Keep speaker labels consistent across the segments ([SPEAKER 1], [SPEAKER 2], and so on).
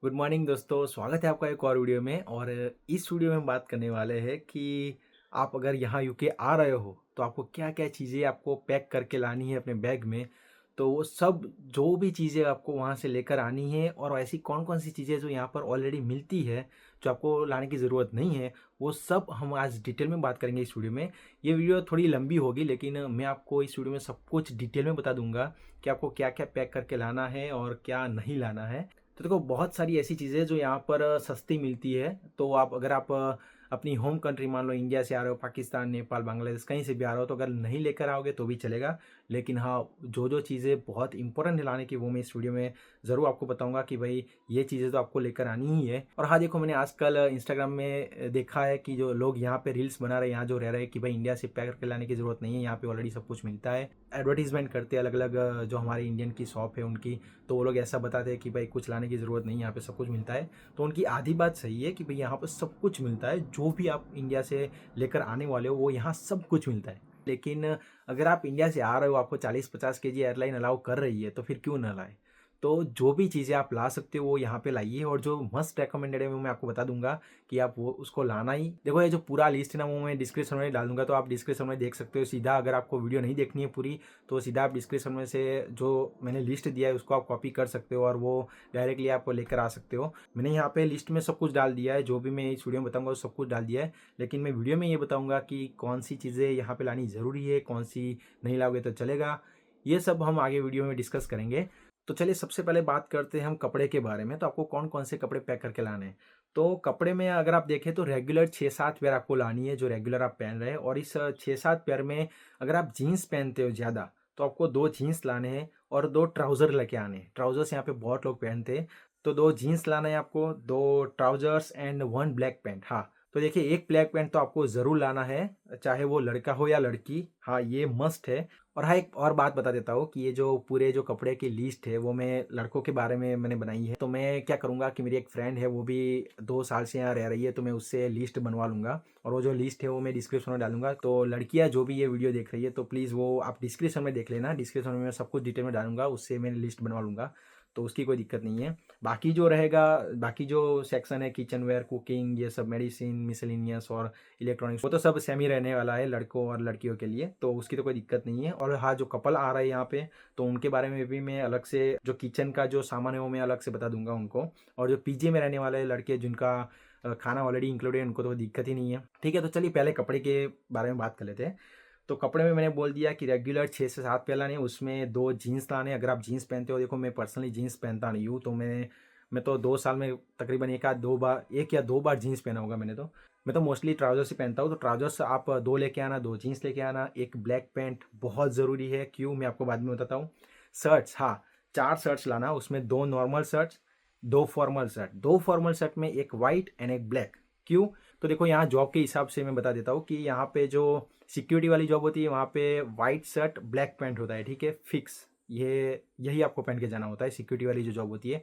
[SPEAKER 1] Good morning दोस्तों, स्वागत है आपका एक और वीडियो में। और इस वीडियो में हम बात करने वाले हैं कि आप अगर यहाँ यूके आ रहे हो तो आपको क्या-क्या चीज़ें आपको पैक करके लानी है अपने बैग में। तो वो सब जो भी चीज़ें आपको वहाँ से लेकर आनी है और ऐसी कौन-कौन सी चीज़ें जो यहाँ पर ऑलरेडी मिलती है, जो आपको लाने की ज़रूरत नहीं है, वो सब हम आज डिटेल में बात करेंगे इस वीडियो में। ये वीडियो थोड़ी लंबी होगी लेकिन मैं आपको इस वीडियो में सब कुछ डिटेल में बता दूँगा कि आपको क्या-क्या पैक करके लाना है और क्या नहीं लाना है। तो देखो बहुत सारी ऐसी चीज़ें जो यहाँ पर सस्ती मिलती है। तो आप अगर आप अपनी होम कंट्री मान लो इंडिया से आ रहे हो, पाकिस्तान, नेपाल, बांग्लादेश कहीं से भी आ रहे हो तो अगर नहीं लेकर आओगे तो भी चलेगा। लेकिन हाँ, जो चीज़ें बहुत इंपॉर्टेंट है लाने की वो मैं इस वीडियो में ज़रूर आपको बताऊँगा कि भाई ये चीज़ें तो आपको लेकर आनी ही है। और हाँ, देखो मैंने आजकल इंस्टाग्राम में देखा है कि जो लोग यहाँ पे रील्स बना रहे हैं, यहाँ जो रह रहे हैं कि भाई इंडिया से पैक करके लाने की ज़रूरत नहीं है, यहाँ पे ऑलरेडी सब कुछ मिलता है। एडवर्टाइज़मेंट करते हैं अलग-अलग जो हमारे इंडियन की शॉप है उनकी। तो वो लोग ऐसा बताते हैं कि भाई कुछ लाने की ज़रूरत नहीं है, यहाँ पे सब कुछ मिलता है। तो उनकी आधी बात सही है कि भाई यहाँ पर सब कुछ मिलता है, जो भी आप इंडिया से लेकर आने वाले हो वो यहाँ सब कुछ मिलता है। लेकिन अगर आप इंडिया से आ रहे हो, आपको 40-50 केजी एयरलाइन अलाउ कर रही है तो फिर क्यों ना लाएँ? तो जो भी चीज़ें आप ला सकते हो वो यहाँ पे लाइए। और जो मस्ट रिकमेंडेड है वो मैं आपको बता दूँगा कि आप वो उसको लाना ही। देखो ये जो पूरा लिस्ट है ना वो मैं डिस्क्रिप्शन में डाल दूँगा, तो आप डिस्क्रिप्शन में देख सकते हो सीधा। अगर आपको वीडियो नहीं देखनी है पूरी तो सीधा आप डिस्क्रिप्शन में से जो मैंने लिस्ट दिया है उसको आप कॉपी कर सकते हो और वो डायरेक्टली आप लेकर आ सकते हो। मैंने यहाँ पे लिस्ट में सब कुछ डाल दिया है, जो भी मैं इस वीडियो में बताऊँगा वो सब कुछ डाल दिया है। लेकिन मैं वीडियो में ये बताऊँगा कि कौन सी चीज़ें यहाँ पे लानी ज़रूरी है, कौन सी नहीं लाओगे तो चलेगा। ये सब हम आगे वीडियो में डिस्कस करेंगे। तो चलिए सबसे पहले बात करते हैं हम कपड़े के बारे में। तो आपको कौन-कौन से कपड़े पैक करके लाने हैं। तो कपड़े में अगर आप देखें तो रेगुलर 6-7 पेयर आपको लानी है, जो रेगुलर आप पहन रहे हैं। और इस 6-7 पेयर में अगर आप जीन्स पहनते हो ज़्यादा तो आपको 2 जीन्स लाने हैं और 2 ट्राउज़र लेके आने हैं। ट्राउज़र्स यहाँ पे बहुत लोग पहनते हैं। तो 2 जीन्स लाना है आपको, 2 ट्राउज़र्स एंड 1 ब्लैक पैंट। हाँ, तो देखिए एक ब्लैक पैंट तो आपको ज़रूर लाना है, चाहे वो लड़का हो या लड़की। हाँ, ये मस्ट है। और हाँ, एक और बात बता देता हूँ कि ये जो पूरे जो कपड़े की लिस्ट है वो मैं लड़कों के बारे में मैंने बनाई है। तो मैं क्या करूँगा कि मेरी एक फ्रेंड है वो भी 2 साल से यहाँ रह रही है, तो मैं उससे लिस्ट बनवा लूँगा और वो जो लिस्ट है वो मैं डिस्क्रिप्शन में डालूँगा। तो लड़कियाँ जो भी ये वीडियो देख रही है तो प्लीज़ वो आप डिस्क्रिप्शन में देख लेना। डिस्क्रिप्शन में मैं सब कुछ डिटेल में डालूँगा, उससे मैं लिस्ट बनवा लूँगा। तो उसकी कोई दिक्कत नहीं है। बाकी जो रहेगा, बाकी जो सेक्शन है किचन वेयर, कुकिंग, ये सब मेडिसिन, मिसेलेनियस और इलेक्ट्रॉनिक्स, वो तो सब सेम ही रहने वाला है लड़कों और लड़कियों के लिए, तो उसकी तो कोई दिक्कत नहीं है। और हाँ, जो कपल आ रहा है यहाँ पे तो उनके बारे में भी मैं अलग से जो किचन का जो सामान है वो मैं अलग से बता दूंगा उनको। और जो पीजी में रहने वाले लड़के जिनका खाना ऑलरेडी इंक्लूडेड है उनको तो कोई दिक्कत ही नहीं है। ठीक है, तो चलिए पहले कपड़े के बारे में बात कर लेते हैं। तो कपड़े में मैंने बोल दिया कि रेगुलर 6 से 7 पेयर लाने हैं, उसमें 2 जीन्स लाने हैं। अगर आप जीन्स पहनते हो, देखो मैं पर्सनली जीन्स पहनता नहीं हूँ, तो मैं तो 2 साल में तकरीबन 1 या 2 बार जीन्स पहना होगा मैंने तो। मैं तो मोस्टली ट्राउज़र्स ही पहनता हूँ, तो ट्राउज़र्स आप 2 लेके आना, 2 जीन्स लेके आना, 1 ब्लैक पैंट बहुत ज़रूरी है। क्यों, मैं आपको बाद में बताता हूँ। शर्ट्स, हाँ, 4 शर्ट्स लाना, उसमें 2 normal shirts, 2 formal shirt. 2 formal shirt में 1 व्हाइट एंड 1 ब्लैक। क्यों? तो देखो यहाँ जॉब के हिसाब से मैं बता देता हूँ कि यहाँ पे जो सिक्योरिटी वाली जॉब होती है वहाँ पे व्हाइट शर्ट ब्लैक पैंट होता है, ठीक है, फिक्स। ये यही आपको पहन के जाना होता है सिक्योरिटी वाली जो जॉब होती है।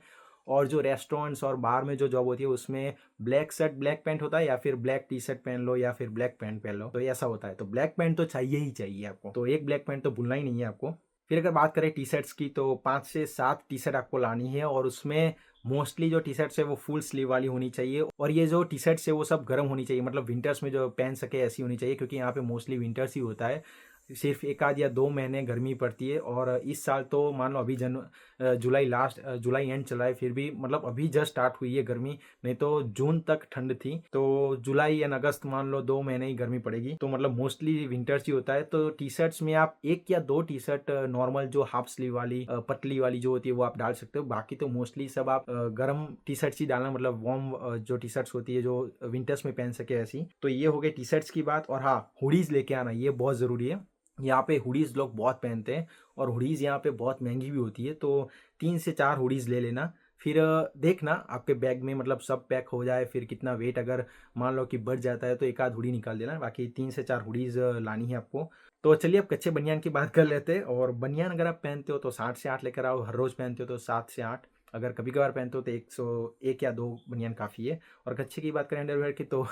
[SPEAKER 1] और जो रेस्टोरेंट्स और बार में जो जॉब होती है उसमें ब्लैक शर्ट ब्लैक पैंट होता है, या फिर ब्लैक टी शर्ट पहन लो या फिर ब्लैक पैंट पहन लो, तो ऐसा होता है। तो ब्लैक पैंट तो चाहिए ही चाहिए आपको, तो एक ब्लैक पैंट तो भूलना ही नहीं है आपको। फिर अगर बात करें टी शर्ट्स की तो 5 से 7 टी शर्ट आपको लानी है। और उसमें मोस्टली जो टी शर्ट्स है वो फुल स्लीव वाली होनी चाहिए। और ये जो टी शर्ट्स है वो सब गर्म होनी चाहिए, मतलब विंटर्स में जो पहन सके ऐसी होनी चाहिए, क्योंकि यहाँ पे मोस्टली विंटर्स ही होता है। सिर्फ 1 आध या 2 महीने गर्मी पड़ती है। और इस साल तो मान लो अभी जुलाई एंड चला है, फिर भी मतलब अभी जस्ट स्टार्ट हुई है गर्मी, नहीं तो जून तक ठंड थी। तो जुलाई एंड अगस्त मान लो 2 महीने ही गर्मी पड़ेगी, तो मतलब मोस्टली विंटर्स ही होता है। तो टी शर्ट्स में आप 1 या 2 टी शर्ट नॉर्मल जो हाफ स्लीव वाली पतली वाली जो होती है वो आप डाल सकते हो। बाकी तो मोस्टली सब आप गर्म टी शर्ट्स ही डालना, मतलब वार्म जो टी शर्ट्स होती है जो विंटर्स में पहन सके ऐसी। तो ये हो गई टी शर्ट्स की बात। और हाँ, हुडीज लेके आना, ये बहुत ज़रूरी है। यहाँ पे हुडीज़ लोग बहुत पहनते हैं और हुडीज़ यहाँ पे बहुत महंगी भी होती है। तो 3 से 4 हुडीज़ ले लेना। फिर देखना आपके बैग में मतलब सब पैक हो जाए, फिर कितना वेट अगर मान लो कि बढ़ जाता है तो एक आध हुडी निकाल देना, बाकी 3 से 4 हुडीज़ लानी है आपको। तो चलिए अब कच्चे बनियान की बात कर लेते हैं। और बनियान अगर आप पहनते हो तो 7 से 8 लेकर आओ, हर रोज़ पहनते हो तो 7 से 8, अगर कभी-कभार पहनते हो तो 1 या 2 बनियान काफ़ी है। और कच्छे की बात करें अंडरवियर की तो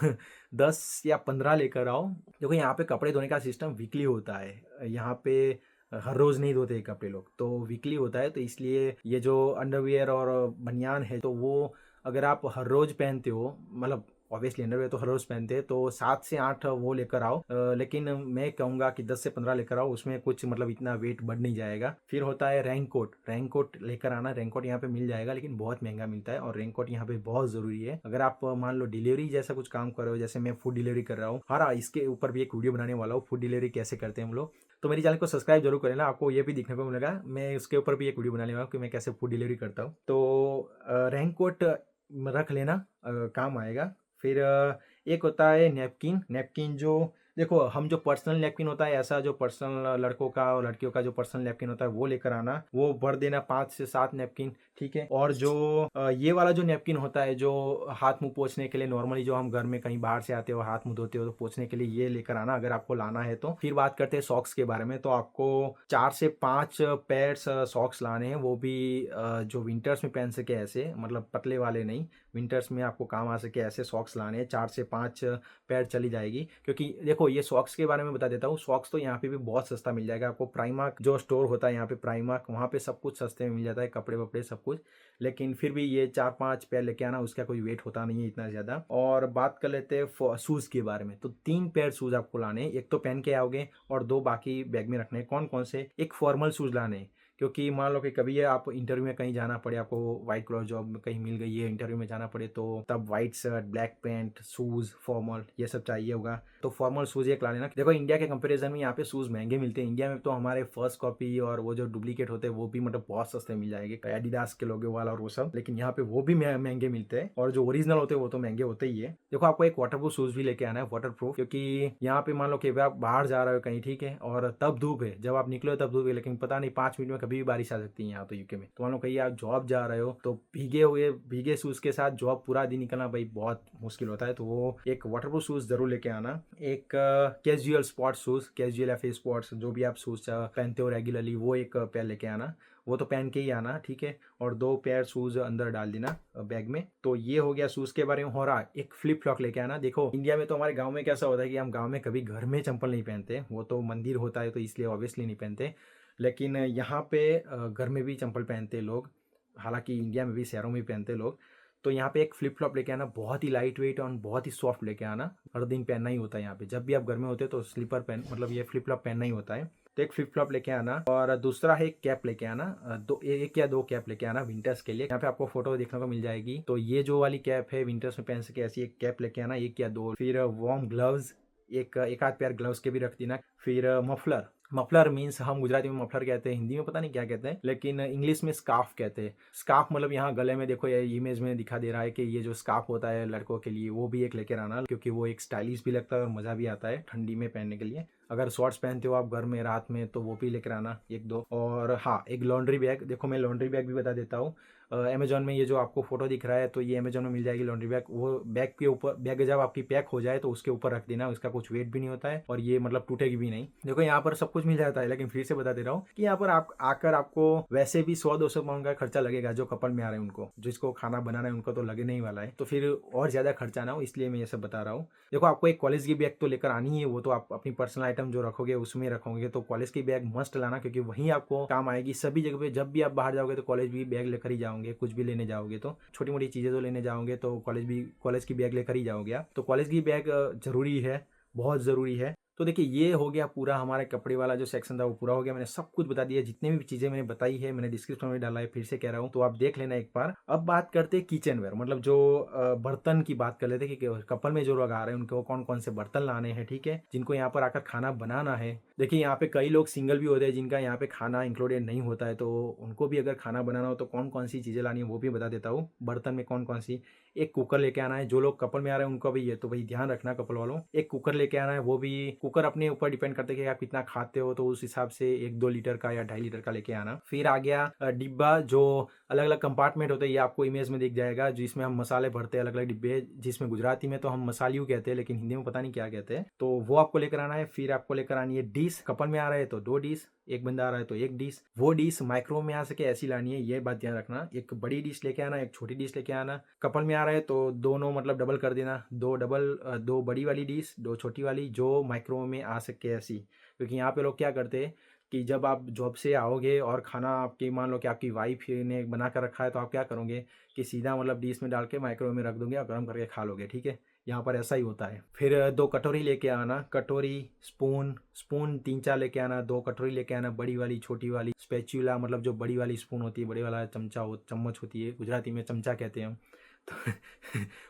[SPEAKER 1] 10 या 15 लेकर आओ। देखो यहाँ पे कपड़े धोने का सिस्टम वीकली होता है। यहाँ पे हर रोज़ नहीं धोते कपड़े लोग, तो वीकली होता है। तो इसलिए ये जो अंडरवियर और बनियान है तो वो अगर आप हर रोज़ पहनते हो, मतलब ऑब्वियसली अंडरवियर तो हर रोज़ पहनते हैं, तो 7 से 8 वो लेकर आओ। लेकिन मैं कहूँगा कि 10 से 15 लेकर आओ, उसमें कुछ मतलब इतना वेट बढ़ नहीं जाएगा। फिर होता है रेनकोट, रेनकोट लेकर आना। रेनकोट यहाँ पे मिल जाएगा लेकिन बहुत महंगा मिलता है, और रेनकोट यहाँ पे बहुत ज़रूरी है। अगर आप मान लो डिलीवरी जैसा कुछ काम कर रहे हो, जैसे मैं फूड डिलीवरी कर रहा हूँ, हाँ, इसके ऊपर भी एक वीडियो बनाने वाला हूँ, फूड डिलीवरी कैसे करते हैं हम लोग। तो मेरी चैनल को सब्सक्राइब जरूर करें ना, आपको ये भी देखने को मिलेगा। मैं उसके ऊपर भी एक वीडियो बनाने वाला हूँ कि मैं कैसे फूड डिलीवरी करता हूँ। तो रेनकोट रख लेना, काम आएगा। फिर एक होता है नैपकिन। नैपकिन जो देखो, हम जो पर्सनल नैपकिन होता है, ऐसा जो पर्सनल लड़कों का और लड़कियों का जो पर्सनल नैपकिन होता है वो लेकर आना, वो भर देना 5 से 7 नैपकिन, ठीक है। और जो ये वाला जो नैपकिन होता है, जो हाथ मुंह पोंछने के लिए, नॉर्मली जो हम घर में कहीं बाहर से आते हो हाथ मुंह धोते हो तो पोंछने के लिए ये लेकर आना, अगर आपको लाना है तो। फिर बात करते हैं सॉक्स के बारे में। तो आपको 4 से 5 पेयर्स सॉक्स लाने हैं, वो भी जो विंटर्स में पहन सके, ऐसे मतलब पतले वाले नहीं, विंटर्स में आपको काम आ सके ऐसे सॉक्स लाने हैं। 4 से 5 पैर चली जाएगी। क्योंकि देखो, ये सॉक्स के बारे में बता देता हूँ, सॉक्स तो यहाँ पे भी बहुत सस्ता मिल जाएगा आपको। प्राइमार्क जो स्टोर होता है यहाँ पे, प्राइमार्क, वहाँ पे सब कुछ सस्ते में मिल जाता है, कपड़े वपड़े सब कुछ। लेकिन फिर भी ये 4-5 पैर लेके आना, उसका कोई वेट होता नहीं है इतना ज़्यादा। और बात कर लेते हैं शूज़ के बारे में। तो 3 पैर शूज़ आपको लाने हैं, एक तो पहन के आओगे और 2 बाकी बैग में रखने हैं। कौन कौन से? एक फॉर्मल शूज़ लाने हैं, क्योंकि मान लो कि कभी आप इंटरव्यू में कहीं जाना पड़े, आपको व्हाइट कलर जॉब में कहीं मिल गई है, इंटरव्यू में जाना पड़े, तो तब white shirt, black pant, shoes, formal, ये सब चाहिए होगा। तो फॉर्मल शूज़ एक ला लेना। देखो, इंडिया के कंपैरिजन में यहाँ पे शूज़ महंगे मिलते हैं। इंडिया में तो हमारे फर्स्ट कॉपी और वो जो डुप्लीकेट होते हैं वो भी मतलब बहुत सस्ते मिल जाएंगे, एडिडास के लोगो वाला और वो सब। लेकिन यहाँ पे वो भी महंगे मिलते हैं, और जो ओरिजिनल होते हैं वो तो महंगे होते ही है। देखो, आपको एक वाटरप्रूफ शूज़ भी लेके आना है, वाटरप्रूफ, क्योंकि यहाँ पे मान लो कि आप बाहर जा रहे हो कहीं, ठीक है, और तब धूप है, जब आप निकले हो तब धूप है, लेकिन पता नहीं 5 मिनट में कभी भी बारिश आ सकती है यहाँ तो यूके में। तो मान लो कहीं आप जॉब जा रहे हो, तो भीगे शूज के साथ जॉब पूरा दिन निकलना भाई बहुत मुश्किल होता है। तो वो एक वाटरप्रूफ शूज जरूर लेके आना। एक कैजुअल स्पोर्ट्स शूज, कैजुअल या फिर स्पोर्ट्स जो भी आप शूज पहनते हो रेगुलरली, वो एक पेयर लेके आना, वो तो पहन के ही आना, ठीक है। और 2 पेयर शूज अंदर डाल देना बैग में। तो ये हो गया शूज के बारे में। हो रहा एक फ्लिप फ्लॉप लेके आना। देखो, इंडिया में तो हमारे गांव में कैसा होता है कि हम गांव में कभी घर में चंपल नहीं पहनते, वो तो मंदिर होता है तो इसलिए ऑब्वियसली नहीं पहनते। लेकिन यहाँ पे घर में भी चंपल पहनते लोग, हालांकि इंडिया में भी शहरों में भी पहनते लोग। तो यहाँ पे एक फ्लिप फ्लॉप लेके आना, बहुत ही लाइट वेट और बहुत ही सॉफ्ट लेके आना। हर दिन पहनना ही होता है यहाँ पे, जब भी आप घर में होते हो तो स्लीपर पहन, मतलब ये फ्लिप फ्लॉप पहनना ही होता है। तो एक फ्लिप फ्लॉप लेके आना, और दूसरा है एक कैप लेके आना। एक या 2 कैप लेके आना विंटर्स के लिए। यहाँ पे आपको फोटो देखने को मिल जाएगी। तो ये जो वाली कैप है विंटर्स में पहन सके, ऐसी एक कैप लेके आना, 1 या 2। फिर वार्म ग्लव्स, एक आध पेयर ग्लव्स के भी रख देना। फिर मफलर, मफलर मीन्स हम गुजराती में मफलर कहते हैं, हिंदी में पता नहीं क्या कहते हैं, लेकिन इंग्लिश में स्कार्फ कहते हैं। स्कार्फ मतलब यहाँ गले में, देखो ये इमेज में दिखा दे रहा है कि ये जो स्कार्फ होता है लड़कों के लिए, वो भी एक लेकर आना, क्योंकि वो एक स्टाइलिश भी लगता है और मज़ा भी आता है ठंडी में पहनने के लिए। अगर शॉर्ट्स पहनते हो आप घर में रात में, तो वो भी लेकर आना 1-2। और हाँ, एक लॉन्ड्री बैग। देखो, मैं लॉन्ड्री बैग भी बता देता हूँ। अमेजोन में ये जो आपको फोटो दिख रहा है, तो ये अमेजोन में मिल जाएगी लॉन्ड्री बैग। वो बैग के ऊपर, बैग जब आपकी पैक हो जाए तो उसके ऊपर रख देना, उसका कुछ वेट भी नहीं होता है और ये मतलब टूटेगी भी नहीं। देखो, यहाँ पर सब कुछ मिल जाता है, लेकिन फिर से बता दे रहा हूँ कि यहाँ पर आप आकर आपको वैसे भी 100-200 पाउंड का खर्चा लगेगा। जो कपल में आ रहे हैं उनको, जिसको खाना बनाना है, उनको तो लगे नहीं वाला है, तो फिर और ज्यादा खर्चा ना हो, इसलिए मैं ये सब बता रहा हूँ। देखो, आपको एक कॉलेज की बैग तो लेकर आनी है, वो तो आप अपनी पर्सनल आइटम जो रखोगे उसमें रखोगे, तो कॉलेज की बैग मस्ट लाना, क्योंकि वहीं आपको काम आएगी सभी जगह पे। जब भी आप बाहर जाओगे तो कॉलेज भी बैग लेकर ही जाओगे, कुछ भी लेने जाओगे तो, छोटी मोटी चीजें तो लेने जाओगे तो कॉलेज की बैग लेकर ही जाओगे आप। तो कॉलेज की बैग जरूरी है, बहुत ज़रूरी है। तो देखिए, ये हो गया पूरा हमारे कपड़े वाला जो सेक्शन था, वो पूरा हो गया। मैंने सब कुछ बता दिया, जितने भी चीज़ें मैंने बताई है मैंने डिस्क्रिप्शन में डाला है, फिर से कह रहा हूँ, तो आप देख लेना एक बार। अब बात करते हैं किचन वेयर, मतलब जो बर्तन की बात कर लेते हैं कि कपल में जो लोग आ रहे हैं उनको कौन कौन से बर्तन लाने हैं, ठीक है, जिनको यहाँ पर आकर खाना बनाना है। देखिए, यहाँ पे कई लोग सिंगल भी होते हैं जिनका यहाँ पे खाना इंक्लूडेड नहीं होता है, तो उनको भी अगर खाना बनाना हो तो कौन कौन सी चीज़ें लानी है वो भी बता देता हूँ। बर्तन में कौन कौन सी, एक कुकर लेके आना है। जो लोग कपल में आ रहे हैं उनको भी ये तो भाई ध्यान रखना, कपल वालों, एक कुकर लेके आना है। वो भी कुकर अपने ऊपर डिपेंड करते हैं कि आप कितना खाते हो, तो उस हिसाब से 1-2 लीटर का या 2.5 लीटर का लेके आना। फिर आ गया डिब्बा, जो अलग अलग कंपार्टमेंट होते हैं, ये आपको इमेज में दिख जाएगा, जिसमें हम मसाले भरते हैं, अलग अलग डिब्बे, जिसमें गुजराती में तो हम मसालियों कहते हैं, लेकिन हिंदी में पता नहीं क्या कहते हैं, तो वो आपको लेकर आना है। फिर आपको लेकर आनी है डिश, कपल में आ रहा है तो 2 डिश, एक बंदा आ रहा है तो 1 डिश। वो डिश माइक्रो में आ सके ऐसी लानी है, ये बात ध्यान रखना। एक बड़ी डिश लेके आना, एक छोटी डिश लेके आना। कपल में आ रहा है तो दोनों मतलब डबल कर देना, 2 बड़ी वाली डिश, 2 छोटी वाली, जो माइक्रो में आ सके ऐसी। क्योंकि यहाँ पे लोग क्या करते हैं, कि जब आप जॉब से आओगे और खाना आपकी मान लो कि आपकी वाइफ ने बना कर रखा है, तो आप क्या करोगे कि सीधा मतलब डिश में डाल के माइक्रोवेव में रख दोगे और गर्म करके खा लोगे, ठीक है। यहाँ पर ऐसा ही होता है। फिर 2 कटोरी लेके आना, कटोरी, स्पून, स्पून 3-4 लेके आना, 2 कटोरी लेके आना, बड़ी वाली, छोटी वाली, स्पैचुला मतलब जो बड़ी वाली स्पून होती है, बड़े वाला चम्मच होती है, गुजराती में चमचा कहते हैं हम। तो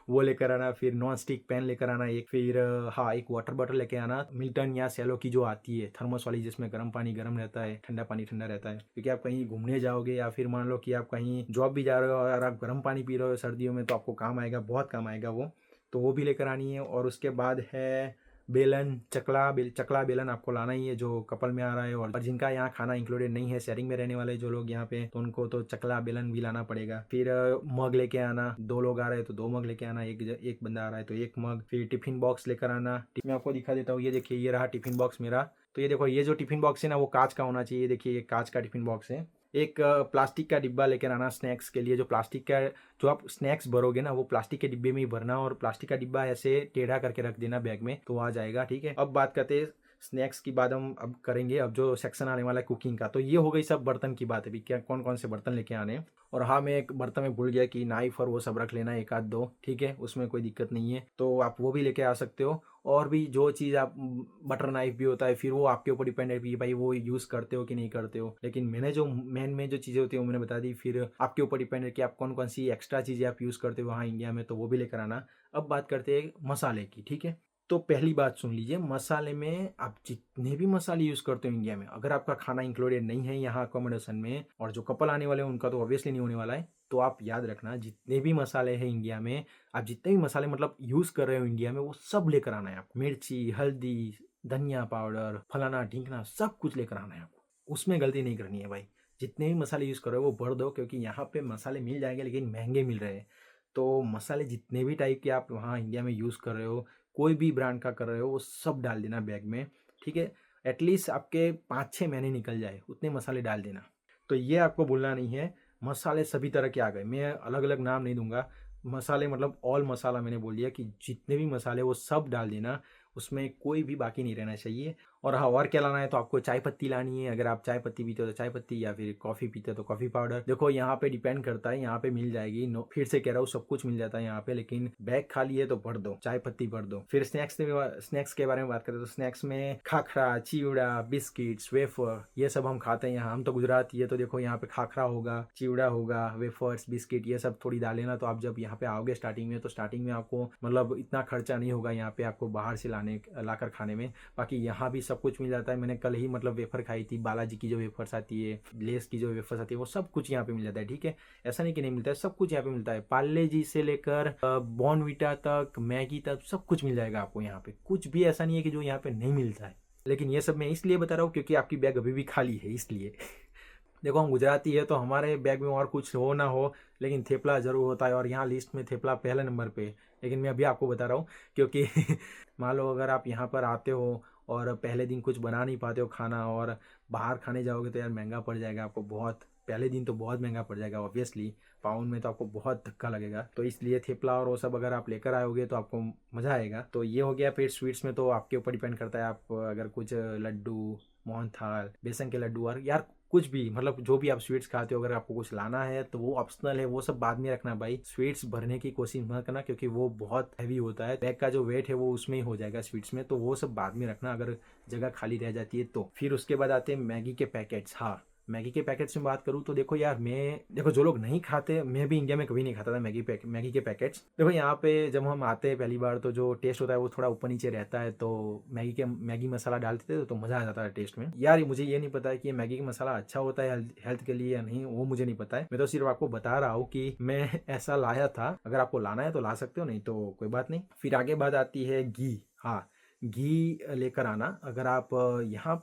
[SPEAKER 1] वो लेकर आना। फिर नॉन स्टिक पैन लेकर आना एक। फिर हाँ, एक वाटर बॉटल लेके आना, मिल्टन या सेलो की जो आती है थर्मस वाली, जिसमें गर्म पानी गर्म रहता है, ठंडा पानी ठंडा रहता है। क्योंकि आप कहीं घूमने जाओगे या फिर मान लो कि आप कहीं जॉब भी जा रहे हो और आप गर्म पानी पी रहे हो सर्दियों में, तो आपको काम आएगा, बहुत काम आएगा वो। तो वो भी लेकर आनी है। और उसके बाद है बेलन, चकला बेलन आपको लाना ही है जो कपल में आ रहा है। और जिनका यहाँ खाना इंक्लूडेड नहीं है, शेयरिंग में रहने वाले जो लोग यहाँ पे, तो उनको तो चकला बेलन भी लाना पड़ेगा। फिर मग लेके आना, 2 लोग आ रहे हैं तो 2 मग लेके आना, एक बंदा आ रहा है तो 1 मग। फिर टिफिन बॉक्स लेकर आना। मैं आपको दिखा देता हूँ, ये देखिए, ये रहा टिफिन बॉक्स मेरा। तो ये देखो, ये जो टिफिन बॉक्स है ना, वो कांच का होना चाहिए। देखिए, ये कांच का टिफिन बॉक्स है। एक प्लास्टिक का डिब्बा लेकर आना स्नैक्स के लिए। जो प्लास्टिक का, जो आप स्नैक्स भरोगे ना, वो प्लास्टिक के डिब्बे में ही भरना, और प्लास्टिक का डिब्बा ऐसे टेढ़ा करके रख देना बैग में, तो आ जाएगा, ठीक है। अब बात करते हैं स्नैक्स की बात, हम अब करेंगे। अब जो सेक्शन आने वाला है कुकिंग का, तो ये हो गई सब बर्तन की बात है भी, क्या कौन कौन से बर्तन लेके आने हैं। और हाँ, मैं एक बर्तन में भूल गया कि नाइफ और वो सब रख लेना, 1 आध 2, ठीक है, उसमें कोई दिक्कत नहीं है, तो आप वो भी लेके आ सकते हो। और भी जो चीज़ आप, बटर नाइफ भी होता है, फिर वो आपके ऊपर डिपेंड है कि भाई वो यूज़ करते हो कि नहीं करते हो। लेकिन मैंने जो मेन में जो चीज़ें होती है वो मैंने बता दी। फिर आपके ऊपर डिपेंड है कि आप कौन कौन सी एक्स्ट्रा चीज़ें आप यूज़ करते हो वहाँ इंडिया में, तो वो भी लेकर आना। अब बात करते हैं मसाले की, ठीक है। तो पहली बात सुन लीजिए, मसाले में आप जितने भी मसाले यूज़ करते हो इंडिया में, अगर आपका खाना इंक्लूडेड नहीं है यहाँ अकोमोडेशन में, और जो कपल आने वाले हैं उनका तो ऑब्वियसली नहीं होने वाला है, तो आप याद रखना, जितने भी मसाले हैं इंडिया में, आप जितने भी मसाले मतलब यूज़ कर रहे हो इंडिया में, वो सब लेकर आना है आपको। मिर्ची, हल्दी, धनिया पाउडर, फलाना ढिंकना, सब कुछ लेकर आना है आपको। उसमें गलती नहीं करनी है भाई। जितने भी मसाले यूज़ कर रहे हो वो भर दो, क्योंकि यहाँ पे मसाले मिल जाएंगे लेकिन महंगे मिल रहे हैं। तो मसाले जितने भी टाइप के आप वहाँ इंडिया में यूज़ कर रहे हो, कोई भी ब्रांड का कर रहे हो, वो सब डाल देना बैग में, ठीक है। एटलीस्ट आपके 5-6 महीने निकल जाए, उतने मसाले डाल देना। तो ये आपको भूलना नहीं है। मसाले सभी तरह के आ गए, मैं अलग अलग नाम नहीं दूंगा। मसाले मतलब ऑल मसाला मैंने बोल दिया कि जितने भी मसाले वो सब डाल देना, उसमें कोई भी बाकी नहीं रहना चाहिए। और हाँ, और क्या लाना है, तो आपको चाय पत्ती लानी है। अगर आप चाय पत्ती पीते हो तो चाय पत्ती, या फिर कॉफ़ी पीते हो तो कॉफ़ी पाउडर। देखो, यहाँ पे डिपेंड करता है, यहाँ पे मिल जाएगी। नो, फिर से कह रहा हूँ, सब कुछ मिल जाता है यहाँ पे, लेकिन बैग खाली है तो भर दो, चाय पत्ती भर दो। फिर स्नैक्स के बारे में बात करें तो स्नैक्स में खाखरा, चिवड़ा, बिस्किट्स, वेफर, ये सब हम खाते हैं यहाँ। हम तो गुजराती है, तो देखो यहाँ पे खाखरा होगा, चिवड़ा होगा, वेफर्स, बिस्किट, ये सब थोड़ी डाल लेना। तो आप जब यहाँ पे आओगे स्टार्टिंग में, तो स्टार्टिंग में आपको मतलब इतना खर्चा नहीं होगा यहाँ पे आपको बाहर से लाकर खाने में। बाकी यहाँ भी सब कुछ मिल जाता है। मैंने कल ही मतलब वेफर खाई थी, बालाजी की जो वेफर्स आती है, लेस की जो वेफर्स आती है, वो सब कुछ यहाँ पे मिल जाता है, ठीक है। ऐसा नहीं कि नहीं मिलता है, सब कुछ यहाँ पे मिलता है। पार्ले जी से लेकर बॉर्नविटा तक, मैगी तक, सब कुछ मिल जाएगा आपको यहाँ पे। कुछ भी ऐसा नहीं है कि जो यहाँ पे नहीं मिलता है। लेकिन ये सब मैं इसलिए बता रहा हूँ क्योंकि आपकी बैग अभी भी खाली है, इसलिए। देखो, हम गुजराती है तो हमारे बैग में और कुछ हो ना हो, लेकिन थेपला ज़रूर होता है, और यहाँ लिस्ट में थेपला पहले नंबर पे। लेकिन मैं अभी आपको बता रहा हूँ क्योंकि मान लो अगर आप यहाँ पर आते हो और पहले दिन कुछ बना नहीं पाते हो खाना, और बाहर खाने जाओगे तो यार महंगा पड़ जाएगा आपको बहुत। पहले दिन तो बहुत महंगा पड़ जाएगा ऑब्वियसली, पाउंड में तो आपको बहुत धक्का लगेगा। तो इसलिए थेपला और वो सब अगर आप लेकर आओगे तो आपको मज़ा आएगा। तो ये हो गया। फिर स्वीट्स में तो आपके ऊपर डिपेंड करता है, आप अगर कुछ लड्डू, मोहनथाल, बेसन के लड्डू, और यार कुछ भी मतलब जो भी आप स्वीट्स खाते हो, अगर आपको कुछ लाना है तो वो ऑप्शनल है, वो सब बाद में रखना भाई। स्वीट्स भरने की कोशिश मत करना क्योंकि वो बहुत हैवी होता है, बैग का जो वेट है वो उसमें ही हो जाएगा स्वीट्स में, तो वो सब बाद में रखना अगर जगह खाली रह जाती है तो। फिर उसके बाद आते हैं मैगी के पैकेट्स। हाँ, मैगी के पैकेट्स में बात करूँ तो देखो यार, देखो जो लोग नहीं खाते, मैं भी इंडिया में कभी नहीं खाता था मैगी के पैकेट्स। देखो यहाँ पे जब हम आते हैं पहली बार, तो जो टेस्ट होता है वो थोड़ा ऊपर नीचे रहता है, तो मैगी मसाला डालते थे तो मज़ा आ जाता है टेस्ट में। यार मुझे ये नहीं पता है कि मैगी का मसाला अच्छा होता है हेल्थ के लिए या नहीं, वो मुझे नहीं पता है। मैं तो सिर्फ आपको बता रहा हूँ कि मैं ऐसा लाया था। अगर आपको लाना है तो ला सकते हो, नहीं तो कोई बात नहीं। फिर आगे बात आती है घी। हाँ, घी लेकर आना। अगर आप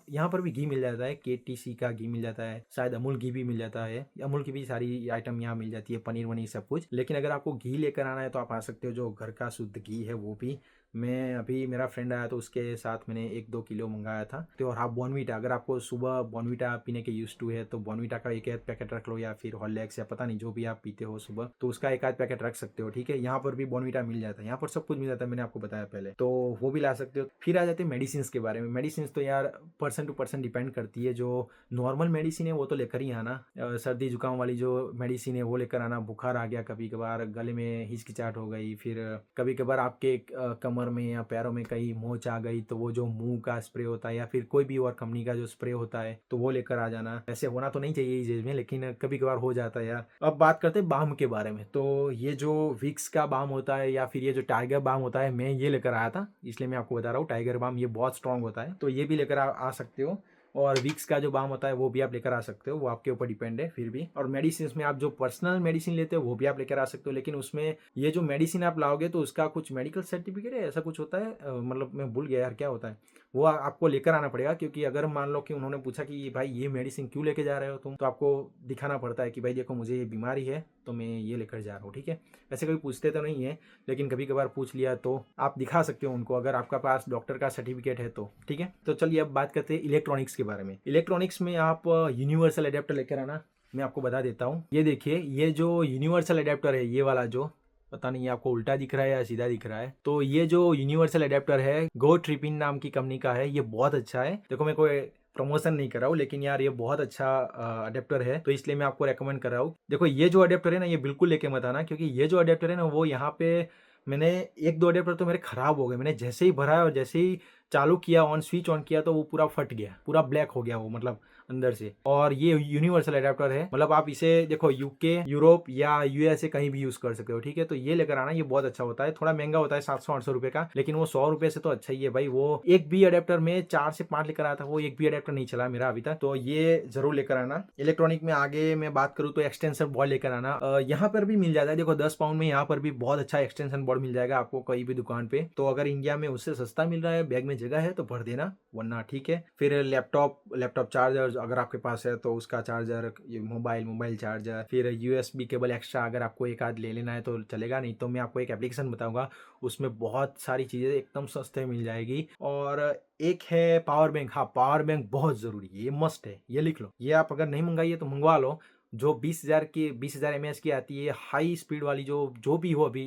[SPEAKER 1] यहाँ पर भी घी मिल जाता है, KTC का घी मिल जाता है, शायद अमूल घी भी मिल जाता है। अमूल की भी सारी आइटम यहाँ मिल जाती है, पनीर वनीर सब कुछ। लेकिन अगर आपको घी लेकर आना है तो आप आ सकते हो, जो घर का शुद्ध घी है वो भी। मैं अभी मेरा फ्रेंड आया तो उसके साथ मैंने 1-2 किलो मंगाया था। तो और हाँ, बॉर्नवीटा, अगर आपको सुबह बॉर्नवीटा पीने के यूज़ टू है तो बॉर्नवीटा का एक आध पैकेट रख लो, या फिर हॉर्लिक्स या पता नहीं जो भी आप पीते हो सुबह, तो उसका एक आध पैकेट रख सकते हो, ठीक है। यहाँ पर भी बॉर्नवीटा मिल जाता है, यहाँ पर सब कुछ मिल जाता है, मैंने आपको बताया पहले, तो वो भी ला सकते हो। फिर आ जाते हैं मेडिसिन के बारे में। मेडिसिन तो यार पर्सन टू पर्सन डिपेंड करती है। जो नॉर्मल मेडिसिन है वो तो लेकर ही आना, सर्दी जुकाम वाली जो मेडिसिन है वो लेकर आना। बुखार आ गया, कभी कभार गले में हिचकिचाहट हो गई, फिर कभी कभार आपके कमर में या पैरों में कहीं मोच आ गई, तो वो जो मुंह का स्प्रे होता है या फिर कोई भी और कंपनी का जो स्प्रे होता है तो वो लेकर आ जाना। ऐसे होना तो नहीं चाहिए इस एज में, लेकिन कभी कभार हो जाता है यार। अब बात करते हैं बाम के बारे में। तो ये जो विक्स का बाम होता है या फिर ये जो टाइगर बाम होता है, मैं ये लेकर आया था, इसलिए मैं आपको बता रहा हूँ। टाइगर बाम ये बहुत स्ट्रांग होता है, तो ये भी लेकर आ सकते हो। और विक्स का जो बाम होता है वो भी आप लेकर आ सकते हो, वो आपके ऊपर डिपेंड है फिर भी। और मेडिसिन में आप जो पर्सनल मेडिसिन लेते हो वो भी आप लेकर आ सकते हो, लेकिन उसमें ये जो मेडिसिन आप लाओगे तो उसका कुछ मेडिकल सर्टिफिकेट है, ऐसा कुछ होता है, मतलब मैं भूल गया यार क्या होता है, वो आपको लेकर आना पड़ेगा। क्योंकि अगर मान लो कि उन्होंने पूछा कि भाई ये मेडिसिन क्यों लेके जा रहे हो तुम, तो आपको दिखाना पड़ता है कि भाई देखो मुझे ये बीमारी है तो मैं ये लेकर जा रहा हूँ, ठीक है। वैसे कभी पूछते तो नहीं है, लेकिन कभी कभार पूछ लिया तो आप दिखा सकते हो उनको, अगर आपका पास डॉक्टर का सर्टिफिकेट है तो, ठीक है। तो चलिए अब बात करते हैं इलेक्ट्रॉनिक्स के बारे में। इलेक्ट्रॉनिक्स में आप यूनिवर्सल अडेप्टर लेकर आना, मैं आपको बता देता हूँ। ये देखिए, ये जो यूनिवर्सल अडेप्टर है, ये वाला जो, पता नहीं आपको उल्टा दिख रहा है या सीधा दिख रहा है, तो ये जो यूनिवर्सल अडेप्टर है गो ट्रिपिन नाम की कंपनी का है। ये बहुत अच्छा है। देखो मैं कोई प्रमोशन नहीं कर रहा हूँ, लेकिन यार ये बहुत अच्छा अडेप्टर है, तो इसलिए मैं आपको रेकमेंड कर रहा हूँ। देखो ये जो अडेप्टर है ना, ये बिल्कुल लेके मत आना, क्योंकि ये जो अडेप्टर है ना, वो यहाँ पे मैंने 1-2 अडेप्टर तो मेरे खराब हो गए। मैंने जैसे ही भरा और जैसे ही चालू किया, ऑन स्विच ऑन किया, तो वो पूरा फट गया, पूरा ब्लैक हो गया वो, मतलब अंदर से। और ये यूनिवर्सल अडेप्टर है, मतलब आप इसे देखो यूके, यूरोप या यूएसए कहीं भी यूज कर सकते हो, ठीक है। तो ये लेकर आना, ये बहुत अच्छा होता है। थोड़ा महंगा होता है 700-800 रुपए का, लेकिन वो 100 रुपए से तो अच्छा ही है भाई। वो एक भी अडेप्टर में 4 से 5 लेकर आया था, वो एक भी अडेप्टर नहीं चला मेरा अभी तक, तो ये जरूर लेकर आना। इलेक्ट्रॉनिक में आगे मैं बात करूँ तो एक्सटेंशन बोर्ड लेकर आना। यहाँ पर भी मिल जाता है, देखो 10 पाउंड में यहाँ पर भी बहुत अच्छा एक्सटेंशन बोर्ड मिल जाएगा आपको कहीं भी दुकान पे। तो अगर इंडिया में उससे सस्ता मिल रहा है, बैग में जगह है तो भर देना, वरना ठीक है। फिर लैपटॉप चार्जर अगर आपके पास है तो उसका चार्जर, ये मोबाइल चार्जर, फिर यूएसबी केबल एक्स्ट्रा अगर आपको एक आध ले लेना है तो चलेगा, नहीं तो मैं आपको एक एप्लीकेशन बताऊंगा, उसमें बहुत सारी चीज़ें एकदम सस्ते मिल जाएगी। और एक है पावर बैंक। हाँ, पावर बैंक बहुत ज़रूरी है, ये मस्ट है, ये लिख लो। ये आप अगर नहीं मंगाइए तो मंगवा लो। जो 20,000 mAh की आती है, हाई स्पीड वाली, जो भी हो अभी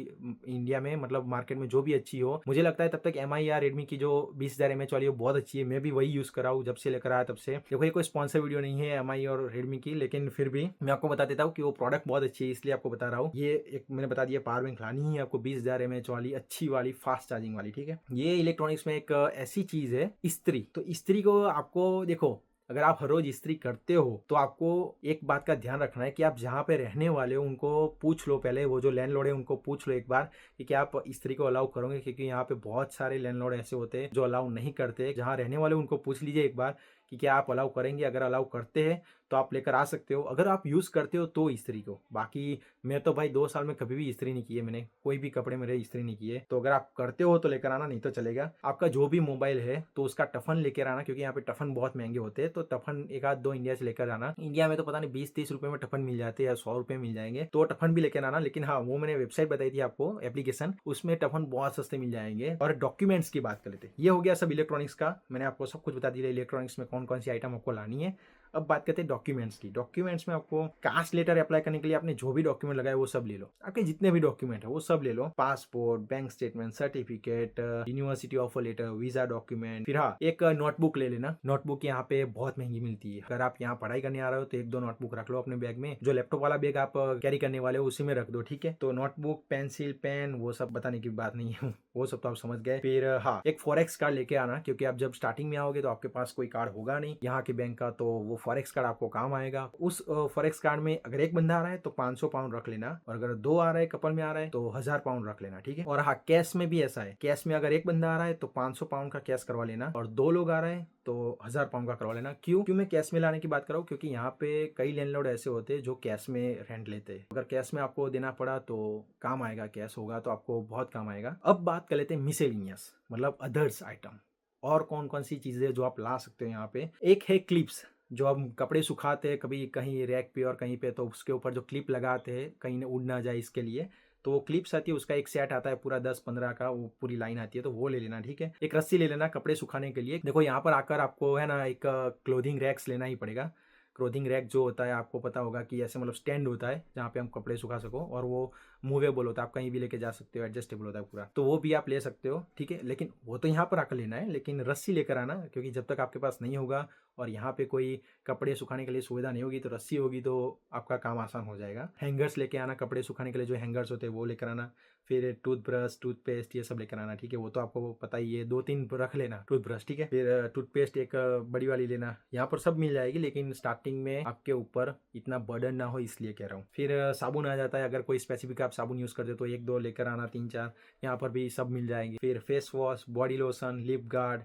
[SPEAKER 1] इंडिया में, मतलब मार्केट में जो भी अच्छी हो, मुझे लगता है तब तक एम आई या रेडमी की जो 20,000 mAh वाली, वो बहुत अच्छी है। मैं भी वही यूज़ कर रहा हूँ जब से लेकर आया तब से। देखो ये कोई स्पॉन्सर वीडियो नहीं है एम आई और रेडमी की, लेकिन फिर भी मैं आपको बता देता हूँ कि वो प्रोडक्ट बहुत अच्छी है, इसलिए आपको बता रहा हूँ। ये एक मैंने बता दिया, पावर बैंक लानी है आपको 20,000 mAh वाली, अच्छी वाली, फास्ट चार्जिंग वाली, ठीक है। ये इलेक्ट्रॉनिक्स में एक ऐसी चीज़ है, इस्त्री। तो इस्त्री को आपको देखो, अगर आप हर रोज इस्त्री करते हो तो आपको एक बात का ध्यान रखना है कि आप जहाँ पे रहने वाले हो उनको पूछ लो पहले, वो जो लैंडलॉर्ड है उनको पूछ लो एक बार कि क्या आप इस्त्री को अलाउ करोगे, क्योंकि यहाँ पे बहुत सारे लैंडलॉर्ड ऐसे होते हैं जो अलाउ नहीं करते। जहाँ रहने वाले उनको पूछ लीजिए एक बार कि क्या आप अलाउ करेंगे। अगर अलाउ करते हैं तो आप लेकर आ सकते हो, अगर आप यूज़ करते हो तो इस्त्री को। बाकी मैं तो भाई 2 साल में कभी भी इस्त्री नहीं की है मैंने, कोई भी कपड़े मेरे इस्त्री नहीं किए। तो अगर आप करते हो तो लेकर आना, नहीं तो चलेगा। आपका जो भी मोबाइल है तो उसका टफन लेकर आना, क्योंकि यहाँ पे टफन बहुत महंगे होते हैं, तो टफन एक आध दो इंडिया से लेकर आना। इंडिया में तो पता नहीं 20-30 रुपए में टफन मिल जाते हैं या 100 रुपए मिल जाएंगे, तो टफन भी लेकर आना। लेकिन हाँ, वो मैंने वेबसाइट बताई थी आपको, एप्लीकेशन, उसमें टफन बहुत सस्ते मिल जाएंगे। और डॉक्यूमेंट्स की बात कर लेते हैं, ये हो गया सब इलेक्ट्रॉनिक्स का, मैंने आपको सब कुछ बता दिया इलेक्ट्रॉनिक्स में कौन कौन सी आइटम आपको लानी है। अब बात करते हैं डॉक्यूमेंट्स की। डॉक्यूमेंट्स में आपको कास्ट लेटर अप्लाई करने के लिए आपने जो भी डॉक्यूमेंट लगाए वो सब ले लो, आपके जितने भी डॉक्यूमेंट है वो सब ले लो। Passport, bank statement, certificate, university offer letter, visa document. फिर हाँ, एक नोटबुक ले लेना। नोटबुक यहाँ पे बहुत महंगी मिलती है, अगर आप यहाँ पढ़ाई करने आ रहे हो तो 1-2 नोटबुक रख लो अपने बैग में। जो लैपटॉप वाला बैग आप कैरी करने वाले हो उसी में रख दो, ठीक है। तो नोटबुक, पेंसिल, पेन, वो सब बताने की बात नहीं है वो सब तो आप समझ गए। फिर हाँ, एक फॉरेक्स कार्ड लेके आना, क्योंकि आप जब स्टार्टिंग में आओगे तो आपके पास कोई कार्ड होगा नहीं यहाँ के बैंक का, तो वो फॉरेक्स कार्ड आपको काम आएगा। उस फॉरेक्स कार्ड में अगर एक बंदा आ रहा है तो 500 पाउंड रख लेना, और अगर 2 आ रहा है, कपल में आ रहा है, तो 1000 पाउंड रख लेना, ठीक है। और हाँ, कैश में भी ऐसा है, कैश में अगर एक बंदा आ रहा है तो 500 पाउंड का कैश करवा लेना, और 2 लोग आ रहे हैं तो 1000 पाउंड का करवा लेना। क्यों मैं कैश में लाने की बात कर रहा हूँ, क्योंकि यहाँ पे कई लैंडलॉर्ड ऐसे होते हैं जो कैश में रेंट लेते हैं। अगर कैश में आपको देना पड़ा तो काम आएगा, कैश होगा तो आपको बहुत काम आएगा। अब बात कर लेते हैं मिसेलिनियस, मतलब अदर्स आइटम, और कौन कौन सी चीजें जो आप ला सकते हो यहाँ पे। एक है क्लिप्स, जो हम कपड़े सुखाते हैं कभी कहीं रैक पे और कहीं पे, तो उसके ऊपर जो क्लिप लगाते हैं कहीं उड़ ना जाए इसके लिए, तो वो क्लिप्स आती है, उसका एक सेट आता है पूरा 10-15 का, वो पूरी लाइन आती है, तो वो ले लेना, ठीक है। एक रस्सी ले लेना कपड़े सुखाने के लिए। देखो यहाँ पर आकर आपको है ना एक क्लोथिंग रैक्स लेना ही पड़ेगा। क्लोथिंग रैक जो होता है आपको पता होगा कि ऐसे मतलब स्टैंड होता है जहाँ पे हम कपड़े सुखा सको, और वो मूवेबल होता है, आप कहीं भी लेके जा सकते हो, एडजस्टेबल होता है पूरा, तो वो भी आप ले सकते हो, ठीक है। लेकिन वो तो यहाँ पर आकर लेना है, लेकिन रस्सी लेकर आना, क्योंकि जब तक आपके पास नहीं होगा और यहाँ पे कोई कपड़े सुखाने के लिए सुविधा नहीं होगी, तो रस्सी होगी तो आपका काम आसान हो जाएगा। हैंगर्स लेके आना, कपड़े सुखाने के लिए जो हैंगर्स होते हैं वो लेकर आना। फिर टूथब्रश, टूथपेस्ट, ये सब लेकर आना, ठीक है। वो तो आपको पता ही है, 2-3 रख लेना टूथब्रश, ठीक है। फिर टूथपेस्ट एक बड़ी वाली लेना। यहाँ पर सब मिल जाएगी, लेकिन स्टार्टिंग में आपके ऊपर इतना बर्डन ना हो इसलिए कह रहा हूँ। फिर साबुन आ जाता है, अगर कोई स्पेसिफिक आप साबुन यूज़ करते हो तो 1-2 लेकर आना, 3-4 यहाँ पर भी सब मिल जाएंगे। फिर face wash, body lotion, lip guard,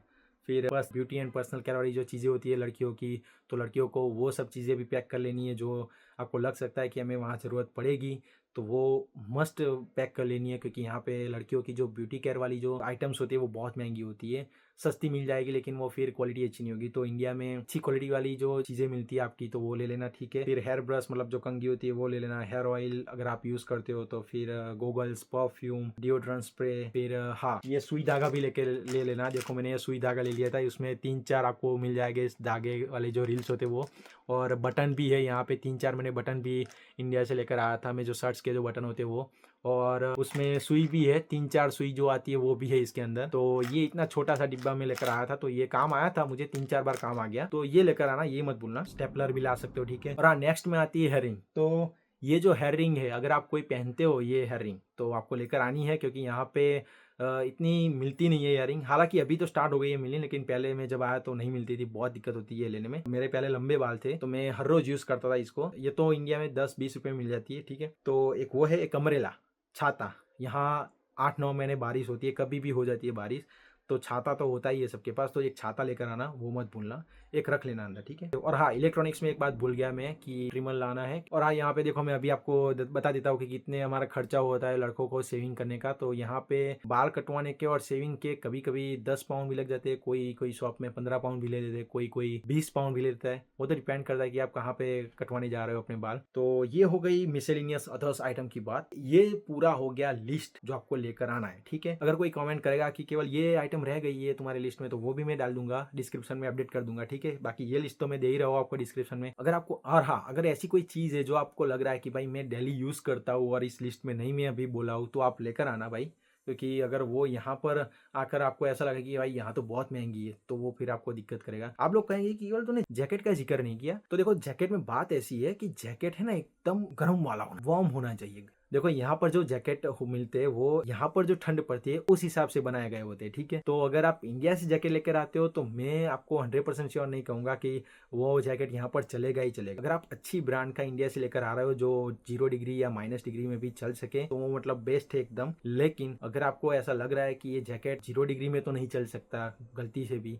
[SPEAKER 1] फिर बस ब्यूटी एंड पर्सनल केयर वाली जो चीज़ें होती है लड़कियों की, तो लड़कियों को वो सब चीज़ें भी पैक कर लेनी है, जो आपको लग सकता है कि हमें वहाँ ज़रूरत पड़ेगी, तो वो मस्ट पैक कर लेनी है, क्योंकि यहाँ पे लड़कियों की जो ब्यूटी केयर वाली जो आइटम्स होती है वो बहुत महंगी होती है। सस्ती मिल जाएगी लेकिन वो फिर क्वालिटी अच्छी नहीं होगी, तो इंडिया में अच्छी क्वालिटी वाली जो चीज़ें मिलती है आपकी, तो वो ले लेना, ठीक है। फिर हेयर ब्रश मतलब जो कंघी होती है वो ले लेना। हेयर ऑयल अगर आप यूज़ करते हो तो फिर गोगल्स, परफ्यूम, डिओड्रेंट स्प्रे, फिर हाँ ये सुई धागा भी लेके ले लेना। देखो मैंने ये सुई धागा ले लिया था, उसमें 3-4 आपको मिल जाएंगे इस धागे वाले जो रील्स होते वो, और बटन भी है यहाँ पे 3-4 मैंने बटन भी इंडिया से लेकर आया था मैं, जो शर्ट्स के जो बटन होते वो, और उसमें सुई भी है, 3-4 सुई जो आती है वो भी है इसके अंदर। तो ये इतना छोटा सा डिब्बा में लेकर आया था, तो ये काम आया था मुझे, 3-4 बार काम आ गया, तो ये लेकर आना, ये मत भूलना। स्टेपलर भी ला सकते हो, ठीक है। और हाँ नेक्स्ट में आती है हेयर रिंग। तो ये जो हेयर रिंग है, अगर आप कोई पहनते हो ये हेयर रिंग, तो आपको लेकर आनी है, क्योंकि यहाँ पे इतनी मिलती नहीं है इयरिंग। हालांकि अभी तो स्टार्ट हो गई है मिलनी, लेकिन पहले मैं जब आया तो नहीं मिलती थी, बहुत दिक्कत होती है लेने में। मेरे पहले लंबे बाल थे तो मैं हर रोज यूज करता था इसको। ये तो इंडिया में 10-20 रुपए मिल जाती है, ठीक है। तो एक वो है, एक अम्ब्रेला, छाता। यहाँ 8-9 महीने बारिश होती है, कभी भी हो जाती है बारिश, तो छाता तो होता ही है सबके पास, तो एक छाता लेकर आना, वो मत भूलना, एक रख लेना अंदर, ठीक है। और हाँ इलेक्ट्रॉनिक्स में एक बात भूल गया मैं कि ट्रिमर लाना है। और हाँ यहाँ पे देखो मैं अभी आपको बता देता हूँ कि कितने हमारा खर्चा होता है लड़कों को सेविंग करने का। तो यहाँ पे बाल कटवाने के और सेविंग के कभी कभी 10 पाउंड भी लग जाते हैं, कोई कोई शॉप में 15 पाउंड भी ले लेते हैं, कोई कोई 20 पाउंड भी ले लेता है। वो तो डिपेंड करता है कि आप कहाँ पे कटवाने जा रहे हो अपने बाल। तो ये हो गई मिसेलेनियस अदर्स आइटम की बात। ये पूरा हो गया लिस्ट जो आपको लेकर आना है, ठीक है। अगर कोई कमेंट करेगा कि केवल ये आइटम रह गई है तुम्हारे लिस्ट में, तो वो भी मैं डाल दूंगा, डिस्क्रिप्शन में अपडेट कर दूंगा, ठीक है। बाकी ये लिस्ट तो मैं दे ही रहा हूँ आपको डिस्क्रिप्शन में। अगर आपको, और हाँ अगर ऐसी कोई चीज़ है जो आपको लग रहा है कि भाई मैं डेली यूज़ करता हूँ और इस लिस्ट में नहीं मैं अभी बोला हूँ, तो आप लेकर आना भाई। क्योंकि अगर वो यहाँ पर आकर आपको ऐसा लगे कि भाई यहाँ तो बहुत महंगी है, तो वो फिर आपको दिक्कत करेगा। आप लोग कहेंगे कि केवल तूने जैकेट का जिक्र नहीं किया। तो देखो जैकेट में बात ऐसी है कि जैकेट है ना एकदम गर्म वाला होना, वार्म होना चाहिए। देखो यहाँ पर जो जैकेट मिलते हैं वो यहाँ पर जो ठंड पड़ती है उस हिसाब से बनाए गए होते हैं, ठीक है। तो अगर आप इंडिया से जैकेट लेकर आते हो तो मैं आपको 100% श्योर नहीं कहूंगा कि वो जैकेट यहाँ पर चलेगा ही चलेगा। अगर आप अच्छी ब्रांड का इंडिया से लेकर आ रहे हो जो 0 डिग्री या -डिग्री में भी चल सके, तो वो मतलब बेस्ट है एकदम। लेकिन अगर आपको ऐसा लग रहा है कि ये जैकेट 0 डिग्री में तो नहीं चल सकता गलती से भी,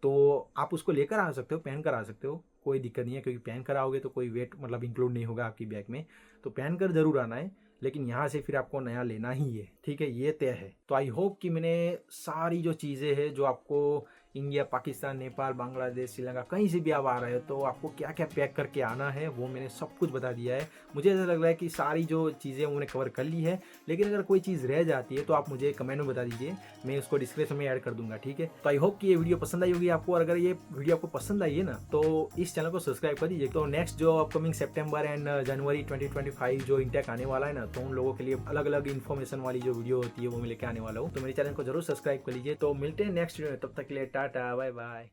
[SPEAKER 1] तो आप उसको लेकर आ सकते हो, पहन कर आ सकते हो, कोई दिक्कत नहीं है। क्योंकि पहन कर आओगे तो कोई वेट मतलब इंक्लूड नहीं होगा आपकी बैग में, तो पहन कर जरूर आना है। लेकिन यहाँ से फिर आपको नया लेना ही है, ठीक है, ये तय है। तो आई होप कि मैंने सारी जो चीज़ें हैं जो आपको इंडिया, पाकिस्तान, नेपाल, बांग्लादेश, श्रीलंका कहीं से भी आप आ रहे हो तो आपको क्या क्या पैक करके आना है वो मैंने सब कुछ बता दिया है। मुझे ऐसा लग रहा है कि सारी जो चीज़ें उन्होंने कवर कर ली है। लेकिन अगर कोई चीज़ रह जाती है तो आप मुझे कमेंट में बता दीजिए, मैं उसको डिस्क्रिप्शन में ऐड कर दूंगा, ठीक है। तो आई होप कि ये वीडियो पसंद आई होगी आपको, और अगर ये वीडियो आपको पसंद आई है ना तो इस चैनल को सब्सक्राइब कर दीजिए। तो नेक्स्ट जो अपकमिंग सितंबर एंड जनवरी 2025 जो इंटेक आने वाला है ना, तो उन लोगों के लिए अलग अलग इन्फॉर्मेशन वाली जो वीडियो होती है वो मैं लेके आने वाला हूँ। तो मेरे चैनल को जरूर सब्सक्राइब कर लीजिए। तो मिलते हैं नेक्स्ट वीडियो में, तब तक के लिए टाटा बाय बाय।